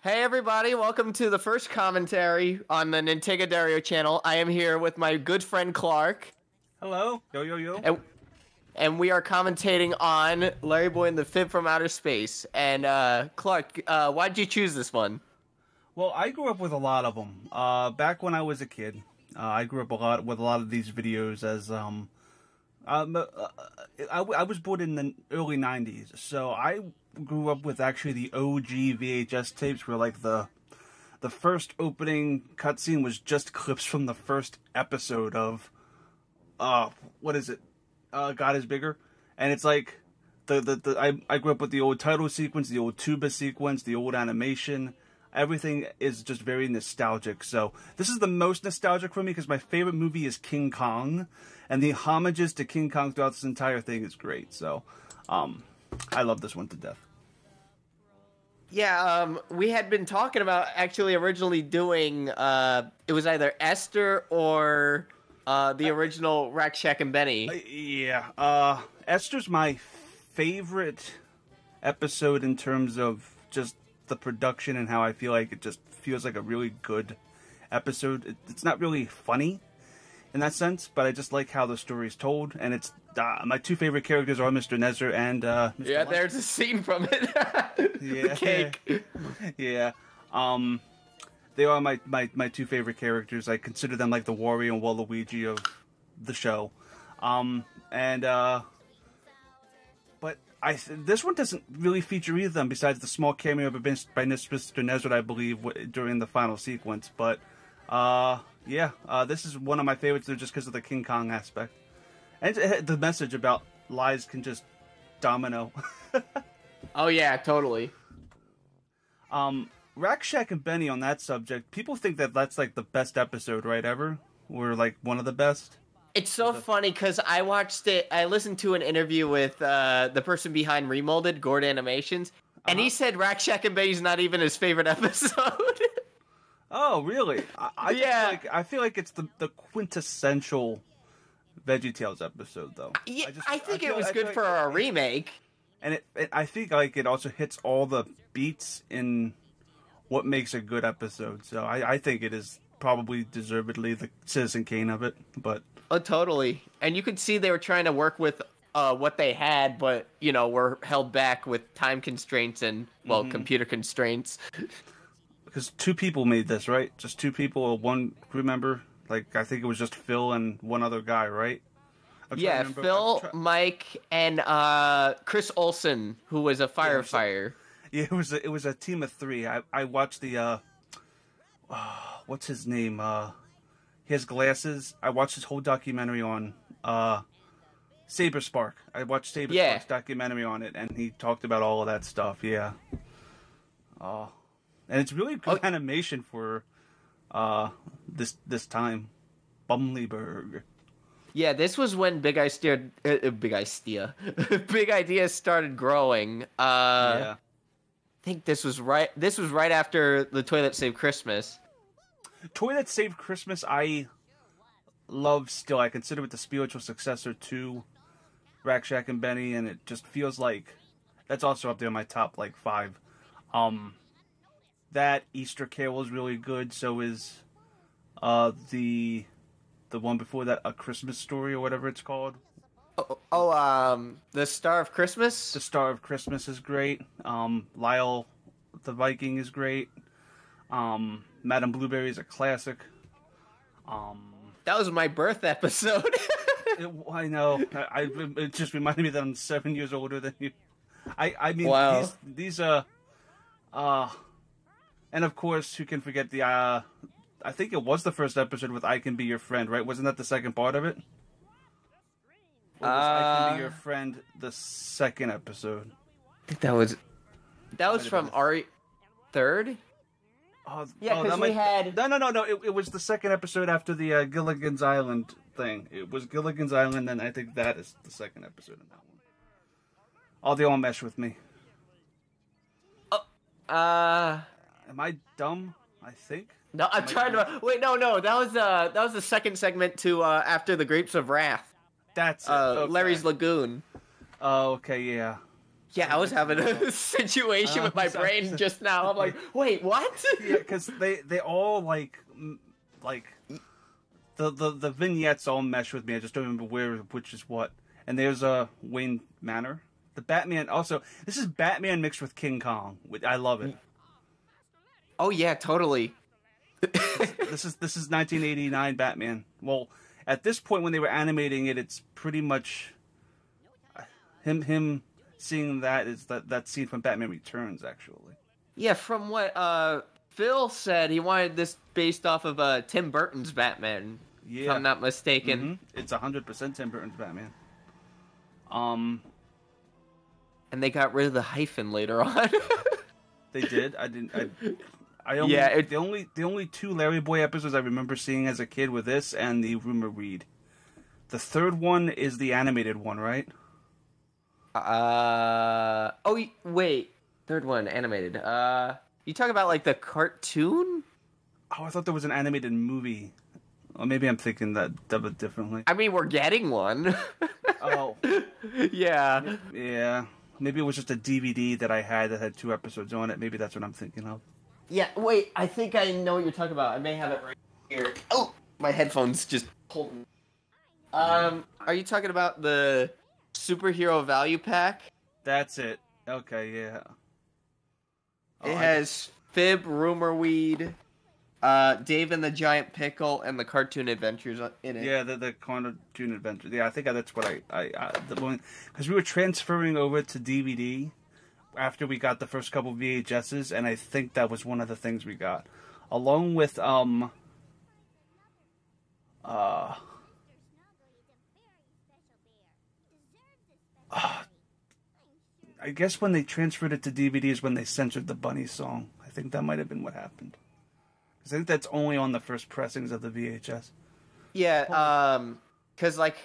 Hey everybody, welcome to the first commentary on the Nintendo Dario channel. I am here with my good friend Clark. Hello. Yo, yo, yo. And we are commentating on LarryBoy and the Fib from Outer Space. And Clark, why'd you choose this one? Well, I grew up with a lot of them. Back when I was a kid, I grew up with a lot of these videos as I was born in the early 90s, so I grew up with actually the OG VHS tapes where like the first opening cutscene was just clips from the first episode of what is it? God is Bigger. And it's like I grew up with the old title sequence, the old tuba sequence, the old animation. Everything is just very nostalgic. So this is the most nostalgic for me because my favorite movie is King Kong, and the homages to King Kong throughout this entire thing is great. So I love this one to death. Yeah, we had been talking about actually originally doing it was either Esther or the original Rack Shack and Benny. Yeah, Esther's my favorite episode in terms of just the production and how I feel like it just feels like a really good episode. It's not really funny in that sense, but I just like how the story is told, and it's my two favorite characters are Mr. Nezzer and Mr. Yeah, Lunch. there's a scene from it. Yeah. The cake. Yeah. They are my two favorite characters. I consider them like the Wario and Waluigi of the show. But this one doesn't really feature either of them besides the small cameo by Mr. Nezard, I believe, during the final sequence. But, this is one of my favorites just because of the King Kong aspect. And the message about lies can just domino. Oh, yeah, totally. Rack Shack and Benny on that subject, people think that that's like the best episode, right, ever? Or like one of the best? It's so funny because I listened to an interview with the person behind Remolded, Gord Animations, and he said Rack Shack and Benny's not even his favorite episode. Oh, really? Yeah. I feel like it's the quintessential VeggieTales episode, though. Yeah, I think it was good for a remake. And I think like it also hits all the beats in what makes a good episode. So I think it is probably deservedly the Citizen Kane of it, but... Oh, totally. And you could see they were trying to work with what they had, but, you know, were held back with time constraints and, well, computer constraints. Because two people made this, right? Just two people, one crew member? Like, I think it was just Phil and one other guy, right? Yeah, Phil, Mike, and Chris Olsen, who was a firefighter. Yeah, it was a team of three. I watched the, what's his name? He has glasses. I watched his whole documentary on Saber Spark. I watched Saber Spark's documentary on it, and he talked about all of that stuff. Yeah. And it's really good animation for this time. Bumleyberg. Yeah, this was when Big Ideas started growing. Yeah. I think this was right after the Toilet Saved Christmas. Toilet Saved Christmas, I love still. I consider it the spiritual successor to Rack Shack and Benny, and it just feels like that's also up there in my top like 5. That Easter Carol is really good. So is the one before that, A Christmas Story or whatever it's called. The Star of Christmas. The Star of Christmas is great. Lyle the Viking is great. Madame Blueberry is a classic. That was my birth episode. I know. It just reminded me that I'm 7 years older than you. I mean, wow. These and of course, who can forget the I think it was the first episode with I Can Be Your Friend, right? Wasn't that the second part of it? Or was I Can Be Your Friend the second episode? I think that was from our third. Yeah, because we had... No. It was the second episode after the Gilligan's Island thing. It was Gilligan's Island, and I think that is the second episode in that one. They all mesh with me. Am I dumb? I think. No, I'm trying to... Wait, no. That was the second segment to After the Grapes of Wrath. That's it. Okay. Larry's Lagoon. Oh, okay, yeah. Yeah, I was having a situation with my brain just now. I'm like, wait, what? Yeah, because they all like the vignettes all mesh with me. I just don't remember which is what. And there's Wayne Manor, the Batman. Also, this is Batman mixed with King Kong. I love it. Oh yeah, totally. This is 1989 Batman. Well, at this point when they were animating it, it's pretty much him seeing that is that scene from Batman Returns, actually. Yeah, from what Phil said, he wanted this based off of Tim Burton's Batman. Yeah, if I'm not mistaken. Mm-hmm. It's 100% Tim Burton's Batman. And they got rid of the hyphen later on. They did. The only two LarryBoy episodes I remember seeing as a kid were this and the Rumor Read. The third one is the animated one, right? Oh wait, third one animated. You talk about like the cartoon? Oh, I thought there was an animated movie. Or maybe I'm thinking that of it differently. I mean, we're getting one. Oh. Yeah. Yeah. Maybe it was just a DVD that I had that had 2 episodes on it. Maybe that's what I'm thinking of. Yeah, wait, I think I know what you're talking about. I may have it right here. Oh, my headphones just pulled. Are you talking about the Superhero Value Pack? That's it. Okay, yeah. It has Fib, Rumor Weed, Dave and the Giant Pickle, and the Cartoon Adventures in it. Yeah, the Cartoon Adventures. Yeah, I think that's what because we were transferring over to DVD after we got the first couple VHSs, and I think that was one of the things we got, along with I guess when they transferred it to DVD is when they censored the Bunny song. I think that might have been what happened. I think that's only on the first pressings of the VHS. Yeah, because, like,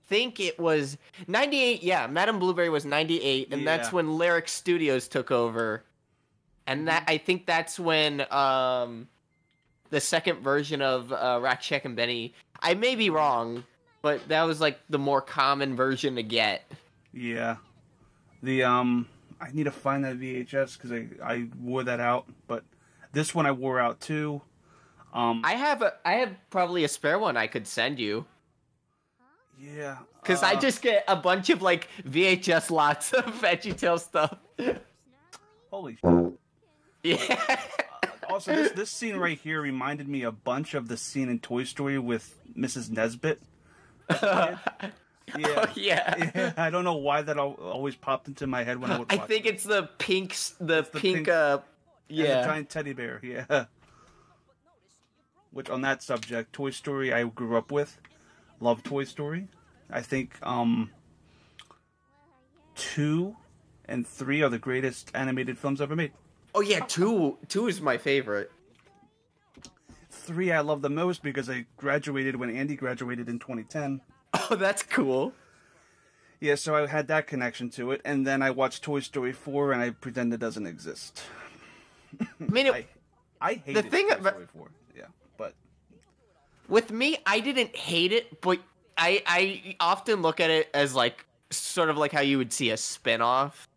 think it was 98, yeah, Madame Blueberry was 98, and that's when Lyric Studios took over. And that I think that's when the second version of Rack, Shack, and Benny, I may be wrong, but that was, like, the more common version to get. Yeah. I need to find that VHS, because I wore that out, but this one I wore out too. I have probably a spare one I could send you. Yeah. Because I just get a bunch of like VHS lots of VeggieTales stuff. Holy shit. Yeah. Also, this scene right here reminded me a bunch of the scene in Toy Story with Mrs. Nesbit. Yeah. Oh, yeah. I don't know why that always popped into my head when I would watch I think it's the pink, the pink and the giant teddy bear, yeah. Which, on that subject, Toy Story I grew up with. Love Toy Story. I think 2 and 3 are the greatest animated films ever made. Oh yeah, 2 is my favorite. 3 I love the most because I graduated when Andy graduated in 2010. Oh, that's cool. Yeah, so I had that connection to it, and then I watched Toy Story 4 and I pretend it doesn't exist. I mean, I hated Toy Story 4. Yeah, but with me, I didn't hate it, but I often look at it as like sort of like how you would see a spin-off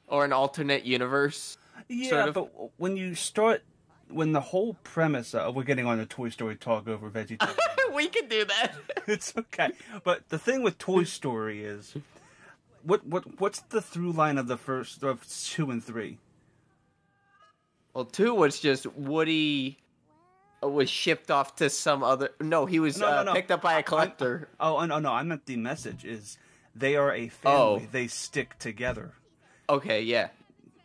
or an alternate universe. Yeah, sort of. But when the whole premise of we're getting on a Toy Story talk over VeggieTales. We can do that. It's okay. But the thing with Toy Story is what's the through line of the first of 2 and 3? Well, 2 was just Woody was shipped off to some other. No, he was picked up by a collector. No, I meant the message is they are a family. Oh. They stick together. Okay, yeah.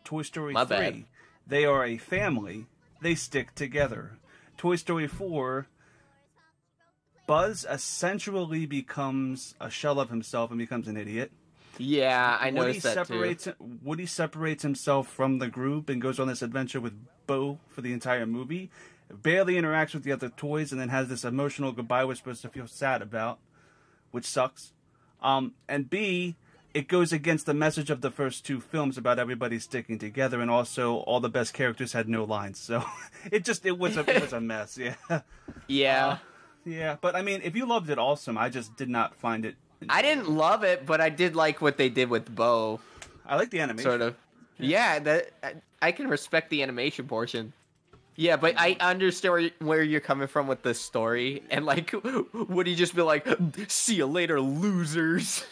Toy Story My 3, bad. They are a family. They stick together. Toy Story 4, Buzz essentially becomes a shell of himself and becomes an idiot. Yeah, I noticed that too. Woody separates himself from the group and goes on this adventure with Bo for the entire movie. Barely interacts with the other toys and then has this emotional goodbye we're supposed to feel sad about, which sucks. And B, it goes against the message of the first 2 films about everybody sticking together, and also all the best characters had no lines. So it was a mess. Yeah. Yeah. Yeah, but I mean, if you loved it, awesome. I just did not find it. I didn't love it, but I did like what they did with Bo. I like the animation. Sort of. Yeah, that I can respect the animation portion. Yeah, but I understand where you're coming from with the story, and like, would he just be like, "See you later, losers"?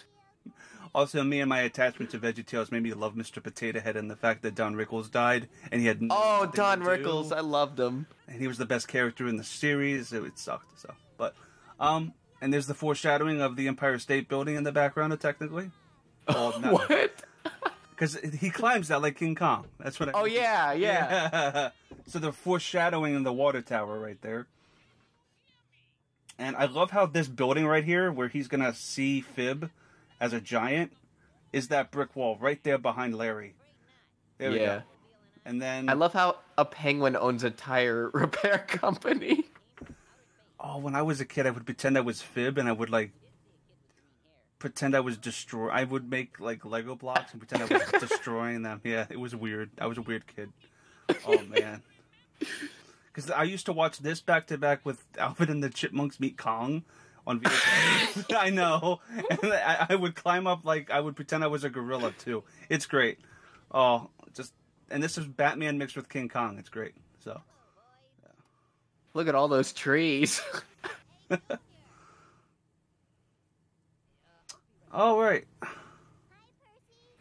Also, me and my attachment to VeggieTales made me love Mr. Potato Head and the fact that Don Rickles died, and he had Don Rickles, I loved him, and he was the best character in the series. It sucked, so. But, and there's the foreshadowing of the Empire State Building in the background, technically. What? Because he climbs that like King Kong. That's what. Yeah. So the foreshadowing in the water tower right there. And I love how this building right here, where he's gonna see Fib as a giant, is that brick wall right there behind Larry. There we go. And then I love how a penguin owns a tire repair company. Oh, when I was a kid, I would pretend I was Fib, and I would like pretend I was I would make like Lego blocks and pretend I was destroying them. Yeah, it was weird. I was a weird kid. Oh man. Because I used to watch this back to back with Alvin and the Chipmunks Meet Kong on VeggieTales. I know. And I would climb up I would pretend I was a gorilla too. It's great. Oh, and this is Batman mixed with King Kong. It's great. So. Yeah. Look at all those trees. Oh, right.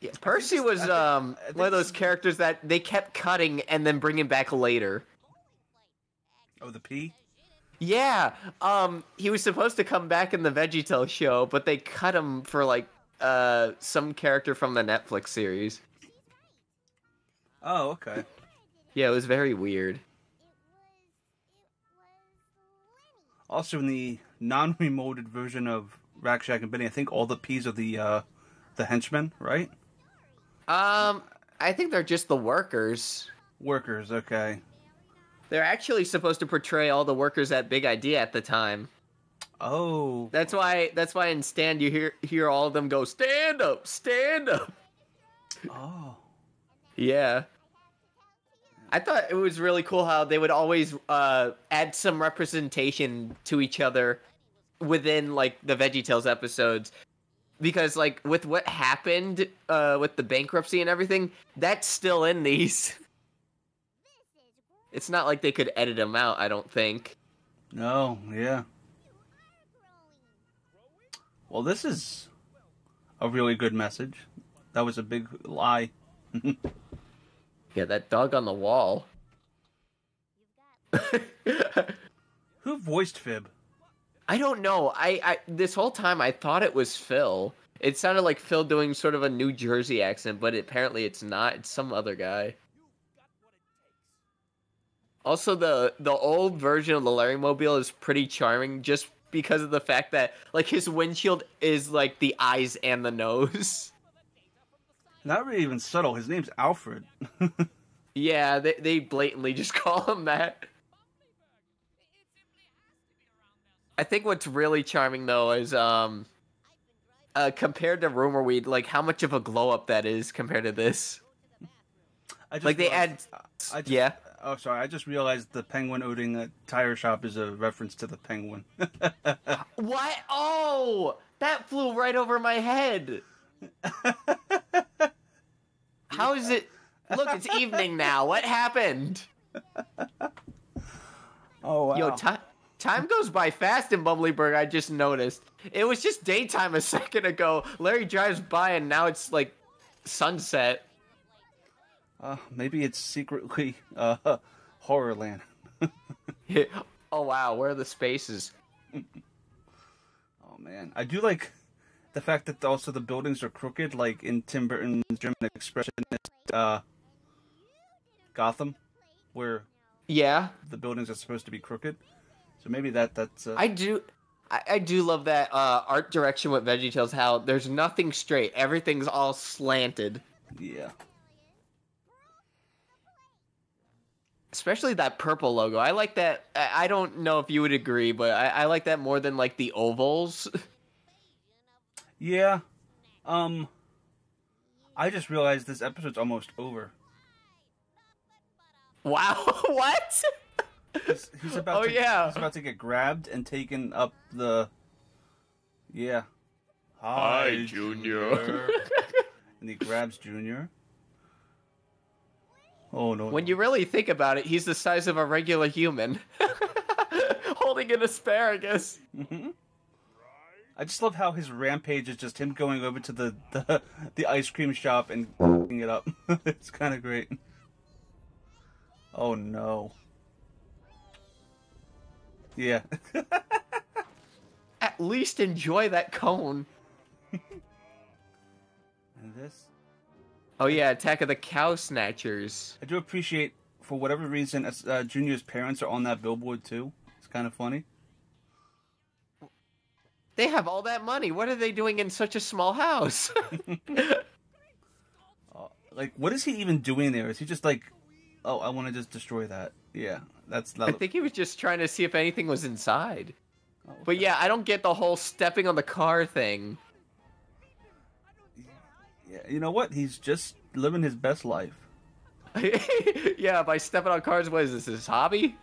Yeah, Percy was one of those characters that they kept cutting and then bringing back later. Oh, the P? Yeah, he was supposed to come back in the VeggieTales show, but they cut him for some character from the Netflix series. Oh, okay. Yeah, it was very weird. Also, in the non-remoted version of Rack Shack and Benny, I think all the P's are the henchmen, right? I think they're just the workers. Workers, okay. They're actually supposed to portray all the workers at Big Idea at the time. Oh. That's why in Stand you hear all of them go, "Stand up, stand up." Oh. Yeah. I thought it was really cool how they would always add some representation to each other within the VeggieTales episodes, because with what happened with the bankruptcy and everything, that's still in these. It's not like they could edit them out, I don't think. No, yeah. Well, this is a really good message. That was a big lie. Yeah, that dog on the wall. Who voiced Fib? I don't know. I this whole time I thought it was Phil. It sounded like Phil doing sort of a New Jersey accent, but apparently it's not. It's some other guy. Also, the old version of the LarryMobile is pretty charming, just because of the fact that his windshield is the eyes and the nose. Not really even subtle. His name's Alfred. Yeah, they blatantly just call him that. I think what's really charming though is compared to Rumor Weed, how much of a glow up that is compared to this. Yeah. Oh, sorry. I just realized the penguin owning a tire shop is a reference to the penguin. What? Oh, that flew right over my head. How is it? Look, it's evening now. What happened? Oh, wow. Yo, time goes by fast in Bumblyburg, I just noticed. It was just daytime a second ago. Larry drives by and now it's sunset. Maybe it's secretly Horrorland. Oh, wow. Where are the spaces? Oh, man. I do like the fact that also the buildings are crooked, like in Tim Burton's German Expressionist Gotham, where the buildings are supposed to be crooked. So maybe that's... I do love that art direction with VeggieTales, how there's nothing straight. Everything's all slanted. Yeah. Especially that purple logo. I like that. I don't know if you would agree, but I like that more than the ovals. Yeah. I just realized this episode's almost over. Wow. What? He's about to get grabbed and taken up the... Yeah. Hi, Junior. And he grabs Junior. Oh, no. When you really think about it, he's the size of a regular human. Holding an asparagus. Mm-hmm. I just love how his rampage is just him going over to the ice cream shop and f***ing it up. It's kind of great. Oh, no. Yeah. At least enjoy that cone. And this? Oh yeah, Attack of the Cow Snatchers. I do appreciate, for whatever reason, Junior's parents are on that billboard too. It's kind of funny. They have all that money. What are they doing in such a small house? Like, what is he even doing there? Is he just like, oh, I want to just destroy that? Yeah, that's. I think he was just trying to see if anything was inside. Oh, okay. But yeah, I don't get the whole stepping on the car thing. Yeah, you know what? He's just living his best life. Yeah, by stepping on cars, what is this, his hobby?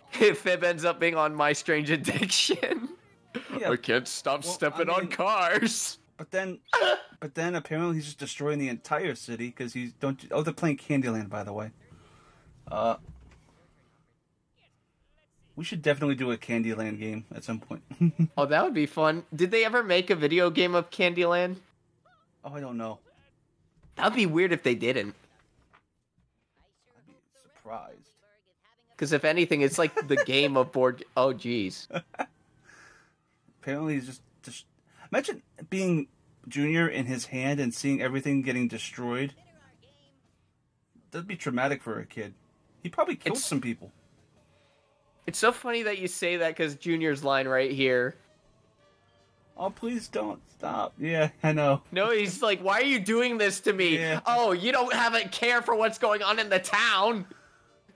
Fib ends up being on My Strange Addiction. Yeah. I can't stop stepping on cars. But then apparently he's just destroying the entire city because he's Oh, they're playing Candyland, by the way. We should definitely do a Candyland game at some point. Oh, that would be fun. Did they ever make a video game of Candyland? Oh, I don't know. That'd be weird if they didn't. I'd be surprised. Because if anything, it's like the game of board... Oh, jeez. Apparently he's just... Imagine being Junior in his hand and seeing everything getting destroyed. That'd be traumatic for a kid. He probably killed some people. It's so funny that you say that because Junior's line right here. Oh, please don't stop. Yeah, I know. No, he's like, why are you doing this to me? Yeah. Oh, you don't have a care for what's going on in the town.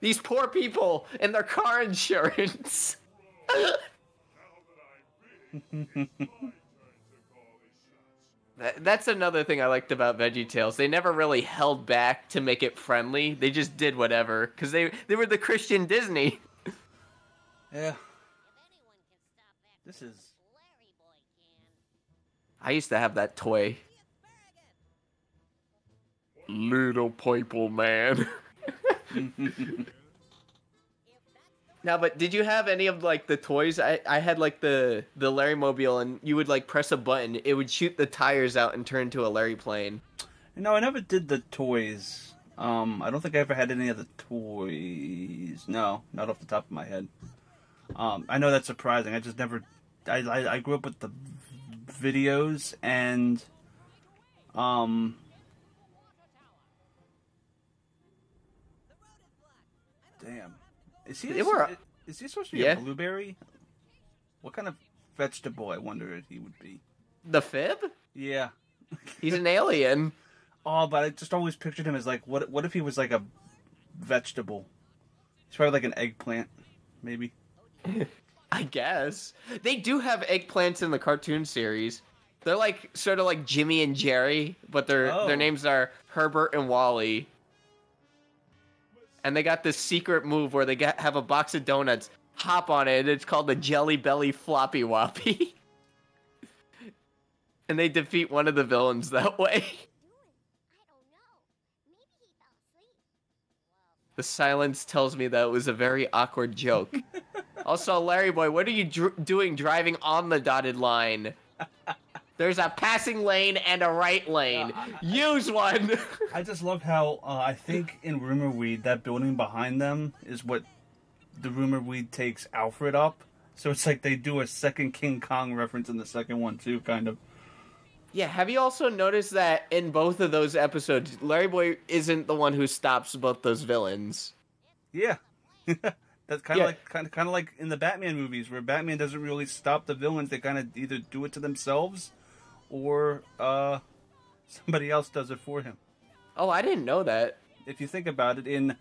These poor people and their car insurance. That's another thing I liked about VeggieTales. They never really held back to make it friendly. They just did whatever because they were the Christian Disney. Yeah. This is... I used to have that toy. Little purple man. Now, but did you have any of, like, the toys? I had, like, the LarryMobile, and you would, like, press a button. It would shoot the tires out and turn into a Larry plane. No, I never did the toys. I don't think I ever had any of the toys. No, not off the top of my head. I know that's surprising. I just never... I grew up with the videos and... Damn. Is he supposed to be a blueberry? What kind of vegetable, I wonder, he would be? The Fib? Yeah. He's an alien. Oh, but I just always pictured him as, like, what if he was, like, a vegetable? He's probably like an eggplant, maybe. I guess. They do have eggplants in the cartoon series. They're like sort of like Jimmy and Jerry, but their names are Herbert and Wally. And they got this secret move where they have a box of donuts, hop on it, and it's called the Jelly Belly Floppy Woppy. And they defeat one of the villains that way. The silence tells me that it was a very awkward joke. Also, LarryBoy, what are you doing driving on the dotted line? There's a passing lane and a right lane. Use one! I just love how, I think in Rumor Weed, that building behind them is what the Rumor Weed takes Alfred up. So it's like they do a second King Kong reference in the second one, too, kind of. Yeah, have you also noticed that in both of those episodes, LarryBoy isn't the one who stops both those villains? Yeah. That's kind of like in the Batman movies, where Batman doesn't really stop the villains. They kind of either do it to themselves, or somebody else does it for him. Oh, I didn't know that. If you think about it, in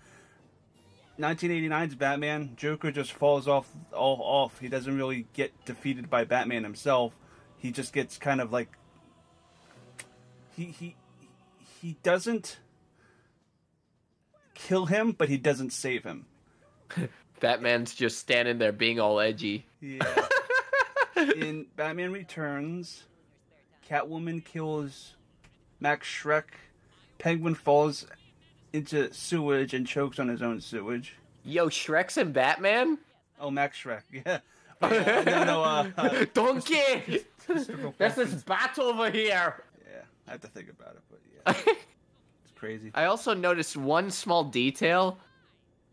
1989's Batman, Joker just falls off. He doesn't really get defeated by Batman himself. He just gets kind of like... He doesn't kill him, but he doesn't save him. Batman's just standing there being all edgy. Yeah. In Batman Returns, Catwoman kills Max Shrek. Penguin falls into sewage and chokes on his own sewage. Yo, Shrek's in Batman? Oh, Max Shrek, yeah. No, Donkey! This is Bat over here! Yeah, I have to think about it, but yeah. It's crazy. I also noticed one small detail.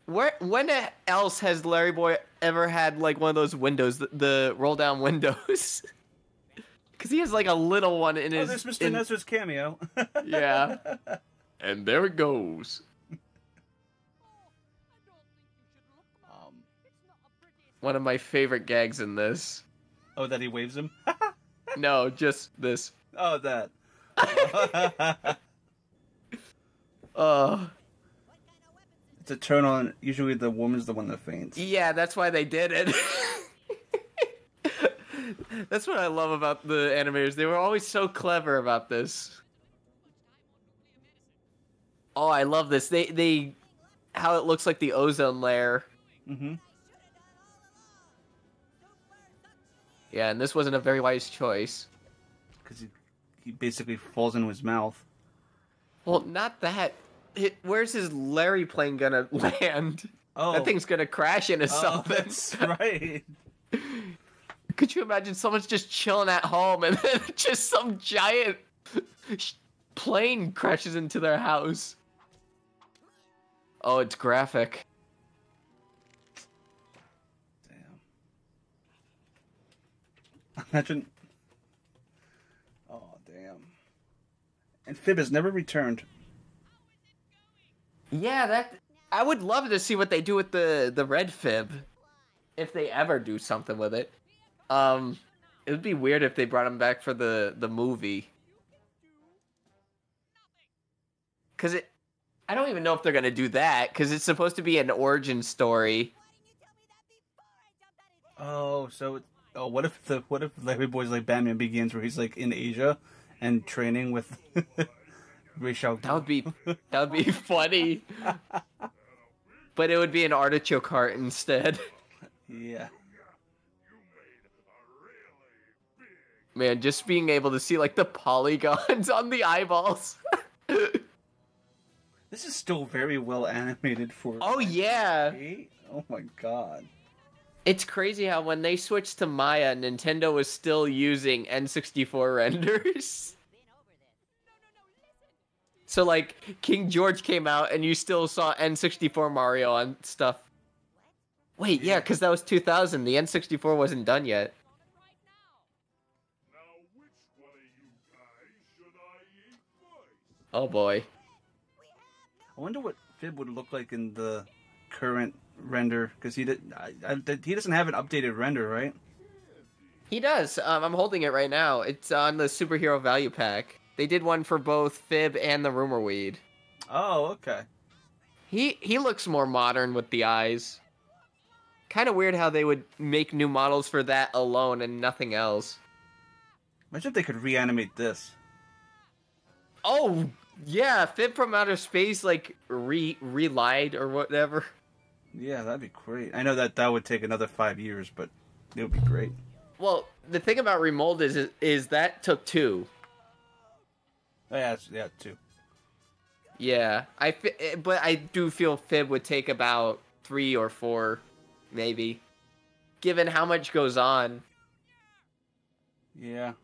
When else has LarryBoy ever had, like, one of those windows, the roll-down windows? Because he has, like, a little one in his... Oh, there's Mr. Nestor's cameo. Yeah. And there it goes. One of my favorite gags in this. Oh, that he waves him? No, just this. Oh, that. It's a turn on. Usually the woman's the one that faints. Yeah, that's why they did it. That's what I love about the animators. They were always so clever about this. Oh, I love this. They how it looks like the ozone layer. Mm-hmm. Yeah, and this wasn't a very wise choice. Because he basically falls into his mouth. Well, not that. Where's his Larry plane gonna land? Oh. That thing's gonna crash into something. That's right. Could you imagine someone's just chilling at home and then just some giant plane crashes into their house? Oh, it's graphic. Imagine. Oh, damn. And Fib has never returned. Yeah, I would love to see what they do with the red Fib. If they ever do something with it. It would be weird if they brought him back for the movie. Because I don't even know if they're going to do that, because it's supposed to be an origin story. Oh, so... Oh, what if LarryBoy's like Batman Begins, where he's like in Asia and training with Rachel? That would be funny. But it would be an artichoke heart instead. Yeah. Man, just being able to see like the polygons on the eyeballs. This is still very well animated for. Oh yeah. Oh my god. It's crazy how when they switched to Maya, Nintendo was still using N64 renders. So, like, King George came out and you still saw N64 Mario on stuff. Wait, yeah, because that was 2000. The N64 wasn't done yet. Oh, boy. I wonder what Fib would look like in the current render, because he doesn't have an updated render, right? He does. I'm holding it right now. It's on the Superhero Value Pack. They did one for both Fib and the Rumor Weed. Oh, okay. He looks more modern with the eyes. Kind of weird how they would make new models for that alone and nothing else. Imagine if they could reanimate this. Oh, yeah, Fib from Outer Space, like, relied or whatever. Yeah, that'd be great. I know that would take another 5 years, but it would be great. Well, the thing about Remold is that took 2. Oh, yeah, 2. Yeah, but I do feel Fib would take about 3 or 4, maybe, given how much goes on. Yeah.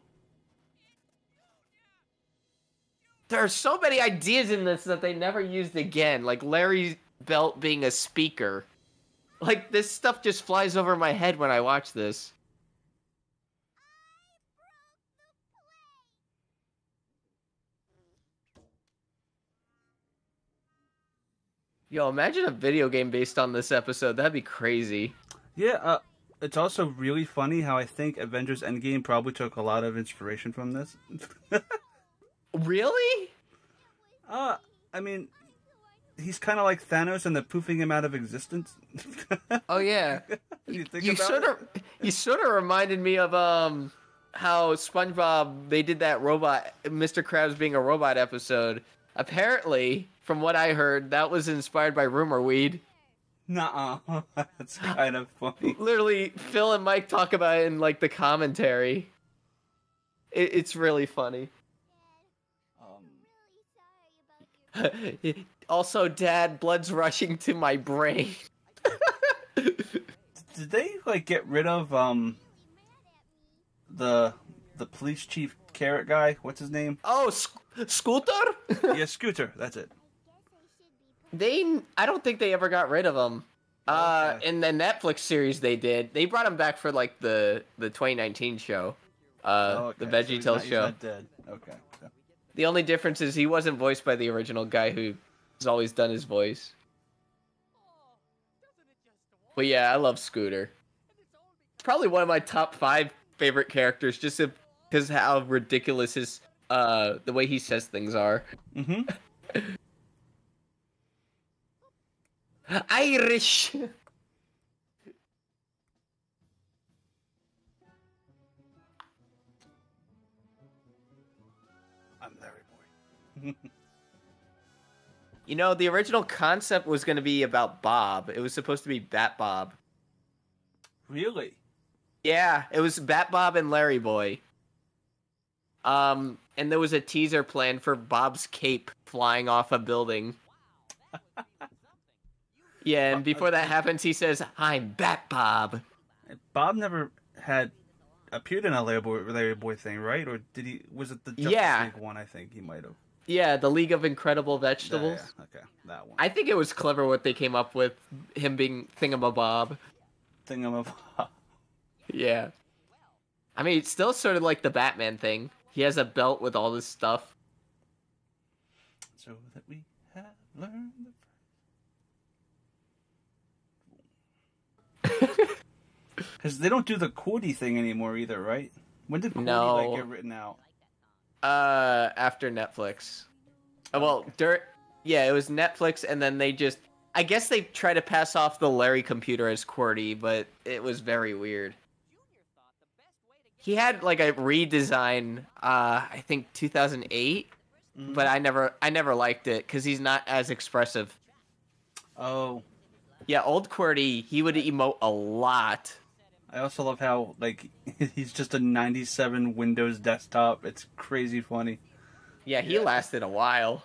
There are so many ideas in this that they never used again, like Larry's belt being a speaker. Like, this stuff just flies over my head when I watch this. Yo, imagine a video game based on this episode. That'd be crazy. Yeah, it's also really funny how I think Avengers Endgame probably took a lot of inspiration from this. Really? I mean, he's kind of like Thanos and they're poofing him out of existence. Oh, yeah. You sort of reminded me of how SpongeBob, they did that robot, Mr. Krabs being a robot episode. Apparently, from what I heard, that was inspired by Rumor Weed. Nuh-uh. That's kind of funny. Literally, Phil and Mike talk about it in, like, the commentary. It's really funny. Also, Dad, blood's rushing to my brain. Did they like get rid of the police chief carrot guy? What's his name? Oh, Scooter? Yeah, Scooter. That's it. I don't think they ever got rid of him. Okay. In the Netflix series they did. They brought him back for like the 2019 show. The VeggieTales show. He's not dead. Okay. The only difference is he wasn't voiced by the original guy who's always done his voice. But yeah, I love Scooter. Probably one of my top 5 favorite characters, just because how ridiculous his the way he says things are. Mm-hmm. Irish. I'm LarryBoy. You know, the original concept was going to be about Bob. It was supposed to be Bat Bob. Really? Yeah, it was Bat Bob and LarryBoy. And there was a teaser planned for Bob's cape flying off a building. Yeah, and before that happens, he says, "I'm Bat Bob." Bob never had appeared in a LarryBoy thing, right? Or did he? Was it the Justice League one? I think he might have. Yeah, the League of Incredible Vegetables. Yeah. Okay, that one. I think it was clever what they came up with, him being Thingamabob. Thingamabob. Yeah. I mean, it's still sort of like the Batman thing. He has a belt with all this stuff. So that we have learned. Because they don't do the Cordy thing anymore either, right? When did Cordy get written out? After Netflix. Well, yeah, it was Netflix, and then they just... I guess they try to pass off the Larry computer as QWERTY, but it was very weird. He had like a redesign, I think 2008, but I never liked it because he's not as expressive. Oh. Yeah, old QWERTY, he would emote a lot. I also love how, like, he's just a 97 Windows desktop. It's crazy funny. Yeah, he lasted a while.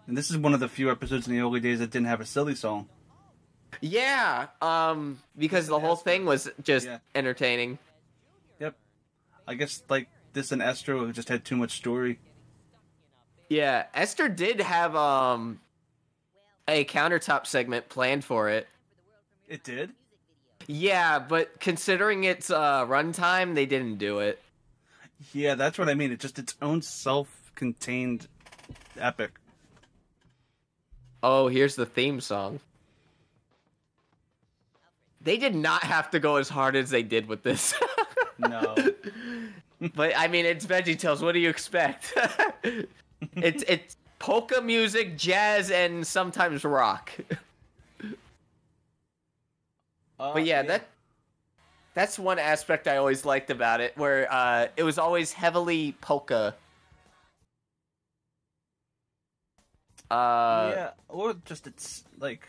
And this is one of the few episodes in the early days that didn't have a silly song. Yeah, because the whole thing was just entertaining. Yep. I guess, like, this and Esther just had too much story. Yeah, Esther did have, a countertop segment planned for it. It did? Yeah, but considering its, runtime, they didn't do it. Yeah, that's what I mean. It's just its own self-contained epic. Oh, here's the theme song. They did not have to go as hard as they did with this. No. But, I mean, it's VeggieTales. What do you expect? It's polka music, jazz, and sometimes rock. But yeah, that's one aspect I always liked about it, where it was always heavily polka. Yeah, or just it's like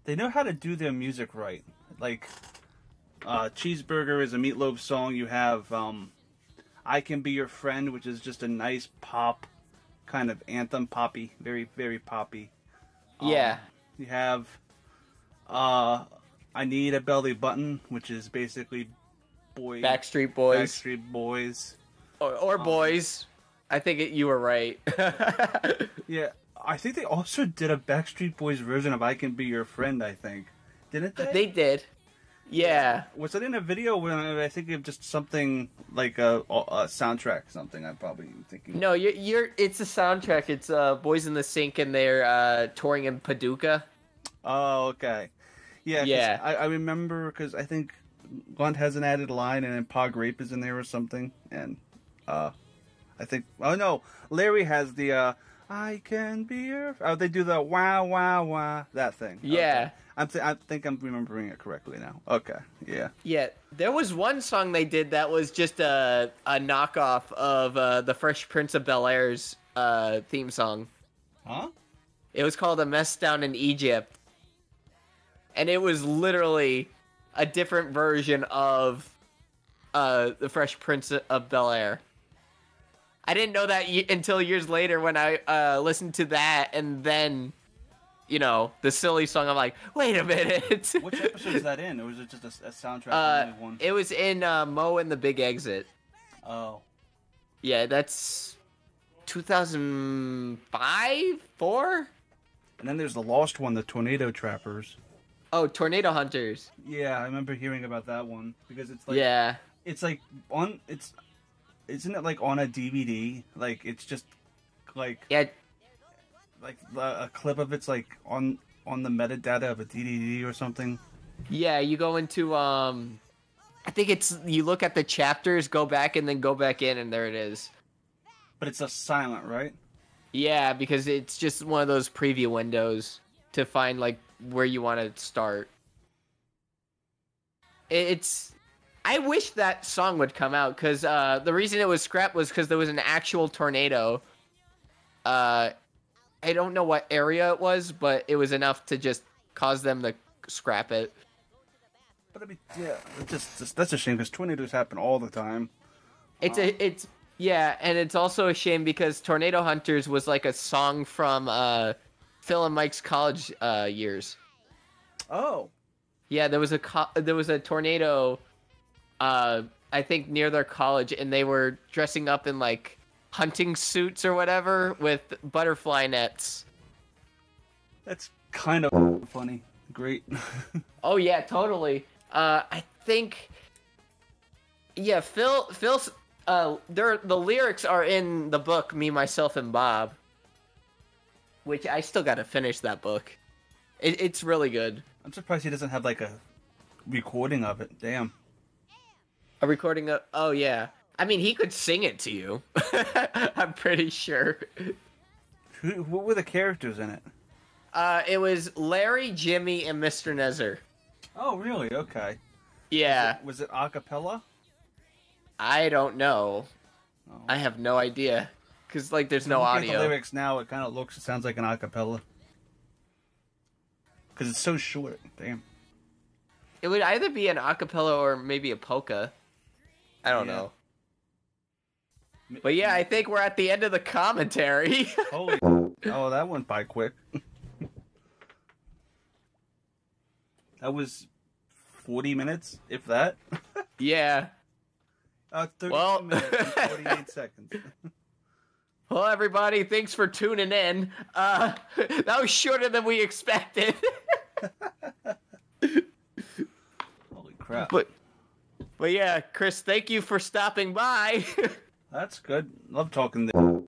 they know how to do their music right. Like Cheeseburger is a Meatloaf song. You have I Can Be Your Friend, which is just a nice pop kind of anthem, poppy, very, very poppy. Yeah. You have I Need a Belly Button, which is basically Backstreet Boys. Backstreet Boys. Or Boys. I think you were right. Yeah. I think they also did a Backstreet Boys version of I Can Be Your Friend, I think. Didn't they? They did. Yeah. Was that in a video when I think of just something like a soundtrack, something I'm probably thinking. No, it's a soundtrack. It's Boys in the Sink, and they're touring in Paducah. Oh, okay. Yeah. Yeah. I remember because I think Lunt has an added line, and then Pog Rape is in there or something, and I think Larry has the I can be your. Oh, they do the wah wah wah, that thing. Yeah. Okay. I think I'm remembering it correctly now. Okay. Yeah. Yeah. There was one song they did that was just a knockoff of the Fresh Prince of Bel-Air's theme song. Huh? It was called A Mess Down in Egypt. And it was literally a different version of The Fresh Prince of Bel-Air. I didn't know that until years later when I listened to that, and then, you know, the silly song. I'm like, wait a minute. Which episode is that in? Or was it just a soundtrack only one? It was in Mo and the Big Exit. Oh. Yeah, that's 2005, 4. And then there's the lost one, the Tornado Trappers. Oh, Tornado Hunters. Yeah, I remember hearing about that one because it's like it's like isn't it like on a DVD? Like it's just like like a clip of it's like on the metadata of a DVD or something. Yeah, you go into I think it's you look at the chapters, go back and then go back in, and there it is. But it's a silent, right? Yeah, because it's just one of those preview windows to find like where you want to start. I wish that song would come out because the reason it was scrapped was because there was an actual tornado. I don't know what area it was, but it was enough to just cause them to scrap it. But I mean, yeah, that's a shame because tornadoes happen all the time. Yeah, and it's also a shame because Tornado Hunters was like a song from Phil and Mike's college years. Oh. Yeah, there was a tornado, I think near their college, and they were dressing up in like hunting suits or whatever with butterfly nets. That's kind of funny. Great. Oh yeah, totally. I think. Yeah, Phil's. The lyrics are in the book Me, Myself, and Bob, which I still gotta finish that book. It's really good. I'm surprised he doesn't have like a recording of it. Damn. A recording of? Oh yeah. I mean, he could sing it to you. I'm pretty sure. What were the characters in it? It was Larry, Jimmy, and Mr. Nezzer. Oh, really? Okay. Yeah. Was it a cappella? I don't know. Oh. I have no idea. Because, like, there's no audio. At the lyrics now, it kind of sounds like an a cappella. Because it's so short. Damn. It would either be an a cappella or maybe a polka. I don't know. But yeah, I think we're at the end of the commentary. Holy. Oh, that went by quick. That was 40 minutes, if that. Yeah. 32 minutes and 48 seconds. Well, everybody, thanks for tuning in. That was shorter than we expected. Holy crap. But yeah, Chris, thank you for stopping by. That's good. Love talking to